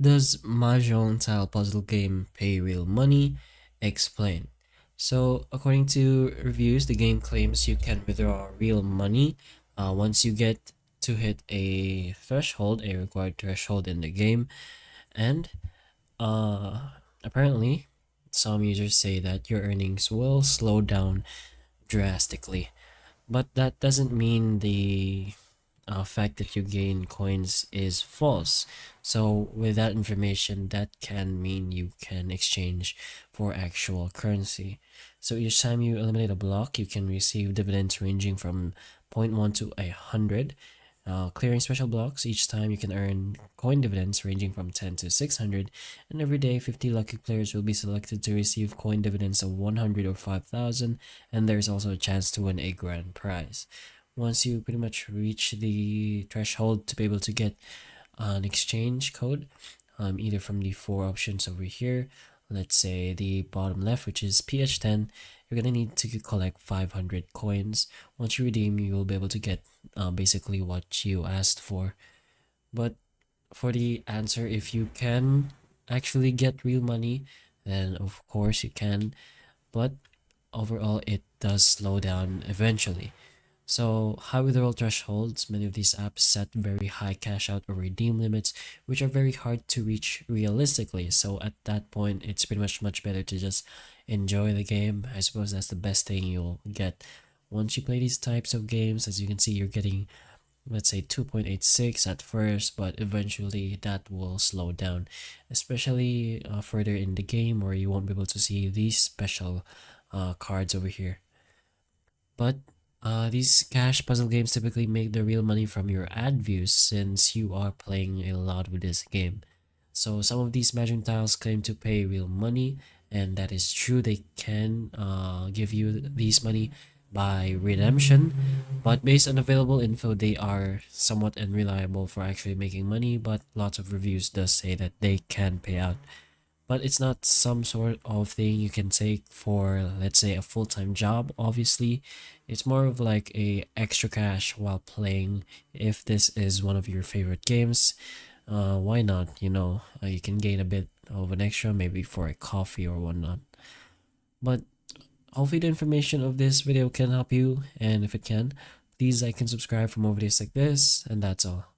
Does Mahjong style puzzle game pay real money? Explain. So, according to reviews, the game claims you can withdraw real money once you get to hit a threshold, a required threshold in the game, and apparently, some users say that your earnings will slow down drastically. But that doesn't mean the fact that you gain coins is false. So with that information, that can mean you can exchange for actual currency. So each time you eliminate a block, you can receive dividends ranging from zero point 0.1 to 100. Clearing special blocks, each time you can earn coin dividends ranging from 10 to 600, and every day 50 lucky players will be selected to receive coin dividends of 100 or 5,000, and there's also a chance to win a grand prize. Once you pretty much reach the threshold to be able to get an exchange code, either from the four options over here, let's say the bottom left, which is PH10, you're gonna need to collect 500 coins. Once you redeem, you will be able to get basically what you asked for. But for the answer, if you can actually get real money, then of course you can. But overall, it does slow down eventually. So, high withdrawal thresholds, many of these apps set very high cash out or redeem limits, which are very hard to reach realistically. So, at that point, it's pretty much better to just enjoy the game. I suppose that's the best thing you'll get. Once you play these types of games, as you can see, you're getting, let's say, 2.86 at first, but eventually that will slow down, especially further in the game where you won't be able to see these special cards over here. But these cash puzzle games typically make the real money from your ad views since you are playing a lot with this game. So some of these Mahjong tiles claim to pay real money, and that is true. They can give you these money by redemption, but based on available info, they are somewhat unreliable for actually making money. But lots of reviews does say that they can pay out, but it's not some sort of thing you can take for, let's say, a full-time job. Obviously, it's more of like a extra cash while playing. If this is one of your favorite games, why not? You can gain a bit of an extra, maybe for a coffee or whatnot. But hopefully the information of this video can help you, and if it can, please like and subscribe for more videos like this, and that's all.